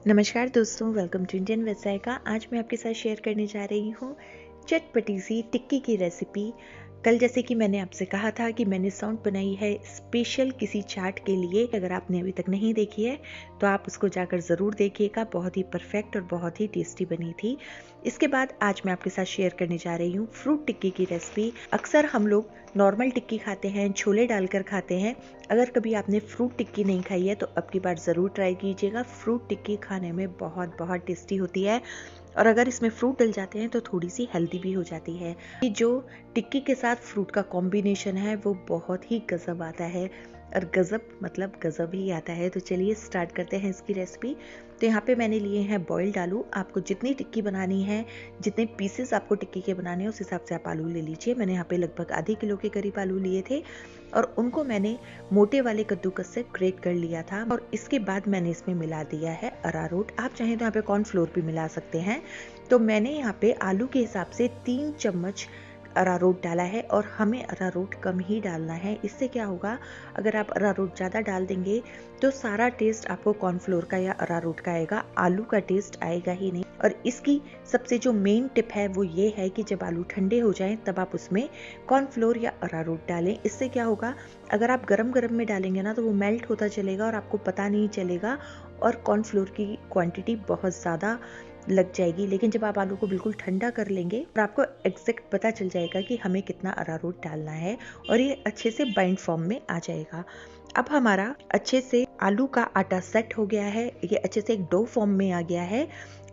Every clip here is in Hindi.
नमस्कार दोस्तों, वेलकम टू इंडियन व्यवसायिका। आज मैं आपके साथ शेयर करने जा रही हूँ चटपटी सी टिक्की की रेसिपी। कल जैसे कि मैंने आपसे कहा था कि मैंने साउंड बनाई है स्पेशल किसी चाट के लिए। अगर आपने अभी तक नहीं देखी है तो आप उसको जाकर ज़रूर देखिएगा। बहुत ही परफेक्ट और बहुत ही टेस्टी बनी थी। इसके बाद आज मैं आपके साथ शेयर करने जा रही हूँ फ्रूट टिक्की की रेसिपी। अक्सर हम लोग नॉर्मल टिक्की खाते हैं, छोले डालकर खाते हैं। अगर कभी आपने फ्रूट टिक्की नहीं खाई है तो अब की बार ज़रूर ट्राई कीजिएगा। फ्रूट टिक्की खाने में बहुत बहुत टेस्टी होती है और अगर इसमें फ्रूट डल जाते हैं तो थोड़ी सी हेल्दी भी हो जाती है। ये जो टिक्की के साथ फ्रूट का कॉम्बिनेशन है वो बहुत ही गजब आता है और गजब मतलब गजब ही आता है। तो चलिए स्टार्ट करते हैं इसकी रेसिपी। तो यहाँ पे मैंने लिए हैं बॉइल्ड आलू। आपको जितनी टिक्की बनानी है, जितने पीसेस आपको टिक्की के बनाने हैं उस हिसाब से आप आलू ले लीजिए। मैंने यहाँ पे लगभग आधे किलो के करीब आलू लिए थे और उनको मैंने मोटे वाले कद्दूकस से ग्रेट कर लिया था और इसके बाद मैंने इसमें मिला दिया है अरारोट। आप चाहें तो यहाँ पे कॉर्नफ्लोर भी मिला सकते हैं। तो मैंने यहाँ पे आलू के हिसाब से 3 चम्मच अरारोट डाला है और हमें अरारोट कम ही डालना है। इससे क्या होगा, अगर आप अरारोट ज़्यादा डाल देंगे तो सारा टेस्ट आपको कॉर्नफ्लोर का या अरारोट का आएगा, आलू का टेस्ट आएगा ही नहीं। और इसकी सबसे जो मेन टिप है वो ये है कि जब आलू ठंडे हो जाएं तब आप उसमें कॉर्नफ्लोर या अरारोट डालें। इससे क्या होगा, अगर आप गरम गरम में डालेंगे ना तो वो मेल्ट होता चलेगा और आपको पता नहीं चलेगा और कॉर्नफ्लोर की क्वांटिटी बहुत ज़्यादा लग जाएगी। लेकिन जब आप आलू को बिल्कुल ठंडा कर लेंगे और आपको एग्जैक्ट पता चल जाएगा कि हमें कितना अरारोट डालना है और ये अच्छे से बाइंड फॉर्म में आ जाएगा। अब हमारा अच्छे से आलू का आटा सेट हो गया है, ये अच्छे से एक डो फॉर्म में आ गया है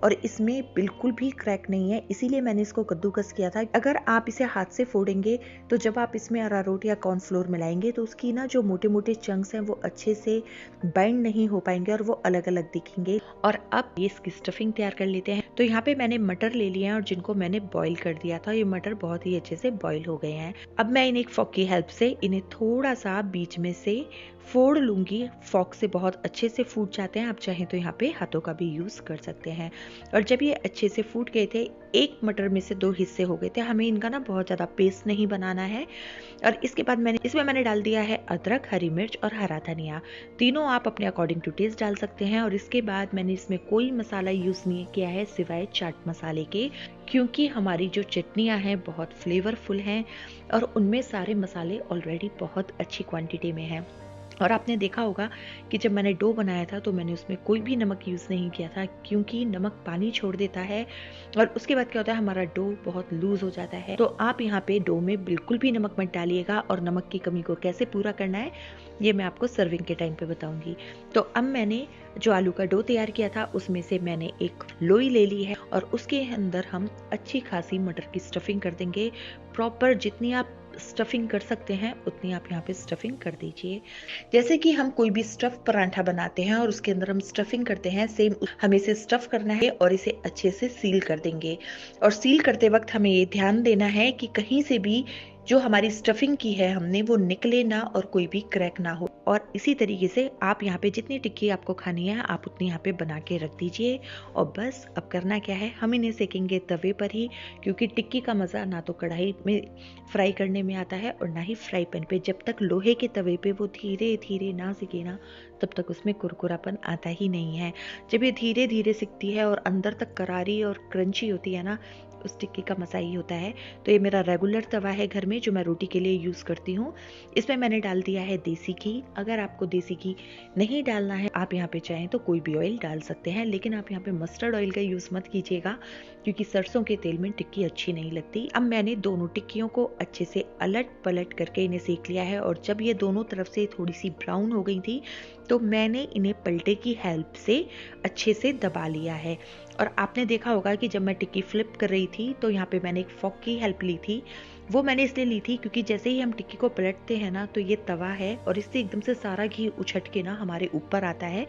और इसमें बिल्कुल भी क्रैक नहीं है, इसीलिए मैंने इसको कद्दूकस किया था। अगर आप इसे हाथ से फोड़ेंगे तो जब आप इसमें अरारोट या कॉर्नफ्लोर मिलाएंगे तो उसकी ना जो मोटे मोटे चंक्स हैं वो अच्छे से बाइंड नहीं हो पाएंगे और वो अलग अलग दिखेंगे। और अब ये इसकी स्टफिंग तैयार कर लेते हैं। तो यहाँ पे मैंने मटर ले लिए हैं और जिनको मैंने बॉईल कर दिया था। ये मटर बहुत ही अच्छे से बॉईल हो गए हैं। अब मैं इन्हें एक फॉक की हेल्प से इन्हें थोड़ा सा बीच में से फोड़ लूंगी। फॉक से बहुत अच्छे से फूट जाते हैं। आप चाहें तो यहाँ पे हाथों का भी यूज कर सकते हैं। और जब ये अच्छे से फूट गए थे, एक मटर में से 2 हिस्से हो गए थे, हमें इनका ना बहुत ज्यादा पेस्ट नहीं बनाना है। और इसके बाद मैंने डाल दिया है अदरक, हरी मिर्च और हरा धनिया। तीनों आप अपने अकॉर्डिंग टू टेस्ट डाल सकते हैं। और इसके बाद मैंने इसमें कोई मसाला यूज नहीं किया है सिवाय चाट मसाले के, क्योंकि हमारी जो चटनियाँ हैं बहुत फ्लेवरफुल हैं और उनमें सारे मसाले ऑलरेडी बहुत अच्छी क्वांटिटी में हैं। और आपने देखा होगा कि जब मैंने डो बनाया था तो मैंने उसमें कोई भी नमक यूज़ नहीं किया था, क्योंकि नमक पानी छोड़ देता है और उसके बाद क्या होता है, हमारा डो बहुत लूज हो जाता है। तो आप यहाँ पे डो में बिल्कुल भी नमक मत डालिएगा और नमक की कमी को कैसे पूरा करना है ये मैं आपको सर्विंग के टाइम पे बताऊंगी। तो अब मैंने जो आलू का डो तैयार किया था उसमें से मैंने एक लोई ले ली है और उसके अंदर हम अच्छी खासी मटर की स्टफिंग कर देंगे। प्रॉपर जितनी आप स्टफिंग कर सकते हैं उतनी आप यहाँ पे स्टफिंग कर दीजिए। जैसे कि हम कोई भी स्टफ पराठा बनाते हैं और उसके अंदर हम स्टफिंग करते हैं, सेम हमें इसे स्टफ करना है और इसे अच्छे से सील कर देंगे। और सील करते वक्त हमें ये ध्यान देना है कि कहीं से भी जो हमारी स्टफिंग की है हमने वो निकले ना और कोई भी क्रैक ना हो। और इसी तरीके से आप यहाँ पे जितनी टिक्की आपको खानी है आप उतनी यहाँ पे बना के रख दीजिए। और बस अब करना क्या है, हम इन्हें सेकेंगे तवे पर ही, क्योंकि टिक्की का मज़ा ना तो कढ़ाई में फ्राई करने में आता है और ना ही फ्राई पैन पे। जब तक लोहे के तवे पे वो धीरे धीरे ना सिके ना तब तक उसमें कुरकुरापन आता ही नहीं है। जब ये धीरे धीरे सिकती है और अंदर तक करारी और क्रंची होती है ना, उस टिक्की का मज़ा ही होता है। तो ये मेरा रेगुलर तवा है घर में जो मैं रोटी के लिए यूज़ करती हूँ। इसमें मैंने डाल दिया है देसी घी। अगर आपको देसी घी नहीं डालना है, आप यहाँ पे चाहें तो कोई भी ऑयल डाल सकते हैं, लेकिन आप यहाँ पे मस्टर्ड ऑयल का यूज़ मत कीजिएगा क्योंकि सरसों के तेल में टिक्की अच्छी नहीं लगती। अब मैंने दोनों टिक्कियों को अच्छे से अलट पलट करके इन्हें सेक लिया है और जब ये दोनों तरफ से थोड़ी सी ब्राउन हो गई थी तो मैंने इन्हें पलटे की हेल्प से अच्छे से दबा लिया है। और आपने देखा होगा कि जब मैं टिक्की फ्लिप कर रही थी तो यहाँ पे मैंने एक फॉक की हेल्प ली थी। वो मैंने इसलिए ली थी क्योंकि जैसे ही हम टिक्की को पलटते हैं ना तो ये तवा है और इससे एकदम से सारा घी उछट के ना हमारे ऊपर आता है,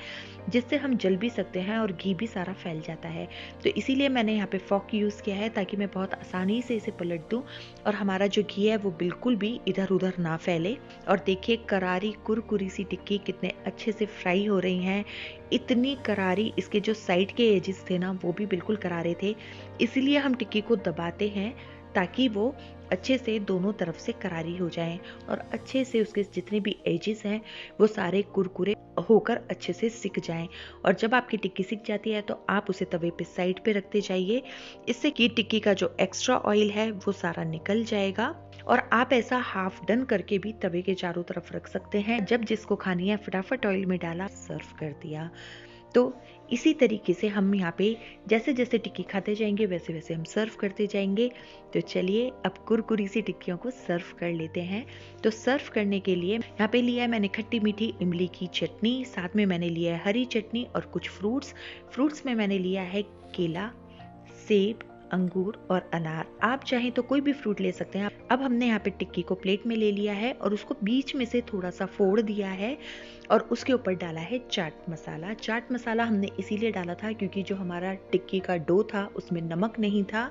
जिससे हम जल भी सकते हैं और घी भी सारा फैल जाता है। तो इसीलिए मैंने यहाँ पे फॉक यूज़ किया है ताकि मैं बहुत आसानी से इसे पलट दूँ और हमारा जो घी है वो बिल्कुल भी इधर उधर ना फैले। और देखिए करारी कुरकुरी सी टिक्की कितने अच्छे से फ्राई हो रही हैं, इतनी करारी। इसके जो साइड के एजेस थे ना वो भी बिल्कुल करारे थे। इसीलिए हम टिक्की को दबाते हैं ताकि वो अच्छे से दोनों तरफ से करारी हो जाए और अच्छे से उसके जितने भी एजेस हैं वो सारे कुरकुरे होकर अच्छे से सिक जाएं। और जब आपकी टिक्की सिक जाती है तो आप उसे तवे पे साइड पे रखते जाइए, इससे कि टिक्की का जो एक्स्ट्रा ऑयल है वो सारा निकल जाएगा। और आप ऐसा हाफ डन करके भी तवे के चारों तरफ रख सकते हैं। जब जिसको खानी है फटाफट ऑयल में डाला, सर्व कर दिया। तो इसी तरीके से हम यहाँ पे जैसे जैसे टिक्की खाते जाएंगे वैसे वैसे हम सर्व करते जाएंगे। तो चलिए अब कुरकुरी सी टिक्कियों को सर्व कर लेते हैं। तो सर्व करने के लिए यहाँ पे लिया है मैंने खट्टी मीठी इमली की चटनी, साथ में मैंने लिया है हरी चटनी और कुछ फ्रूट्स में मैंने लिया है केला, सेब, अंगूर और अनार। आप चाहें तो कोई भी फ्रूट ले सकते हैं। अब हमने यहाँ पे टिक्की को प्लेट में ले लिया है और उसको बीच में से थोड़ा सा फोड़ दिया है और उसके ऊपर डाला है चाट मसाला। चाट मसाला हमने इसीलिए डाला था क्योंकि जो हमारा टिक्की का डो था उसमें नमक नहीं था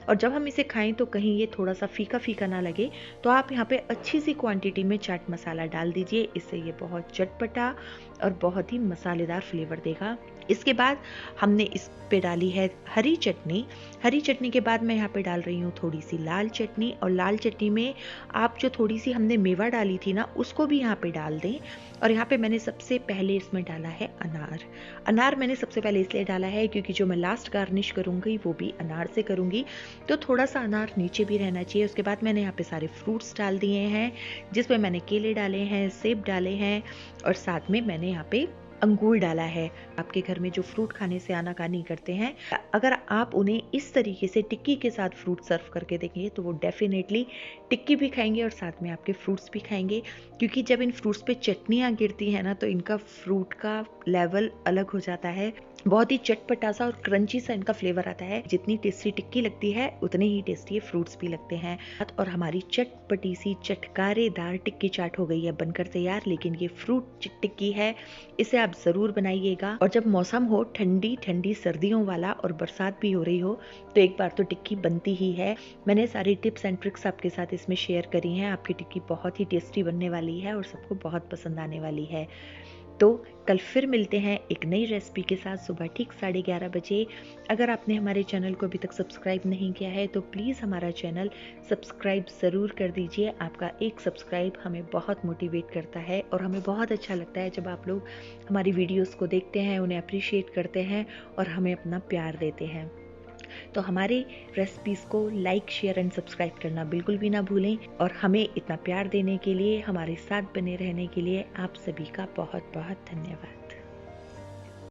और जब हम इसे खाएं तो कहीं ये थोड़ा सा फीका फीका ना लगे। तो आप यहाँ पे अच्छी सी क्वांटिटी में चाट मसाला डाल दीजिए, इससे ये बहुत चटपटा और बहुत ही मसालेदार फ्लेवर देगा। इसके बाद हमने इस पे डाली है हरी चटनी। हरी चटनी के बाद मैं यहाँ पे डाल रही हूँ थोड़ी सी लाल चटनी, और लाल चटनी में आप जो थोड़ी सी हमने मेवा डाली थी ना उसको भी यहाँ पे डाल दें। और यहाँ पे मैंने सबसे पहले इसमें डाला है अनार। अनार मैंने सबसे पहले इसलिए डाला है क्योंकि जो मैं लास्ट गार्निश करूंगी वो भी अनार से करूंगी, तो थोड़ा सा अनार नीचे भी रहना चाहिए। उसके बाद मैंने यहाँ पे सारे फ्रूट्स डाल दिए हैं, जिसमें मैंने केले डाले हैं, सेब डाले हैं और साथ में मैंने यहाँ पे अंगूर डाला है। आपके घर में जो फ्रूट खाने से आनाकानी करते हैं, अगर आप उन्हें इस तरीके से टिक्की के साथ फ्रूट सर्व करके देंगे तो वो डेफिनेटली टिक्की भी खाएंगे और साथ में आपके फ्रूट्स भी खाएंगे। क्योंकि जब इन फ्रूट्स पे चटनियाँ गिरती है ना तो इनका फ्रूट का लेवल अलग हो जाता है, बहुत ही चटपटा सा और क्रंची सा इनका फ्लेवर आता है। जितनी टेस्टी टिक्की लगती है उतने ही टेस्टी ये फ्रूट्स भी लगते हैं। और हमारी चटपटी सी चटकारेदार टिक्की चाट हो गई है बनकर तैयार। लेकिन ये फ्रूट टिक्की है, इसे आप जरूर बनाइएगा। और जब मौसम हो ठंडी ठंडी सर्दियों वाला और बरसात भी हो रही हो तो एक बार तो टिक्की बनती ही है। मैंने सारी टिप्स एंड ट्रिक्स आपके साथ इसमें शेयर करी हैं। आपकी टिक्की बहुत ही टेस्टी बनने वाली है और सबको बहुत पसंद आने वाली है। तो कल फिर मिलते हैं एक नई रेसिपी के साथ सुबह ठीक 11:30 बजे। अगर आपने हमारे चैनल को अभी तक सब्सक्राइब नहीं किया है तो प्लीज़ हमारा चैनल सब्सक्राइब ज़रूर कर दीजिए। आपका एक सब्सक्राइब हमें बहुत मोटिवेट करता है और हमें बहुत अच्छा लगता है जब आप लोग हमारी वीडियोस को देखते हैं, उन्हें अप्रिशिएट करते हैं और हमें अपना प्यार देते हैं। तो हमारे रेसिपीज़ को लाइक, शेयर एंड सब्सक्राइब करना बिल्कुल भी ना भूलें। और हमें इतना प्यार देने के लिए, हमारे साथ बने रहने के लिए आप सभी का बहुत बहुत धन्यवाद।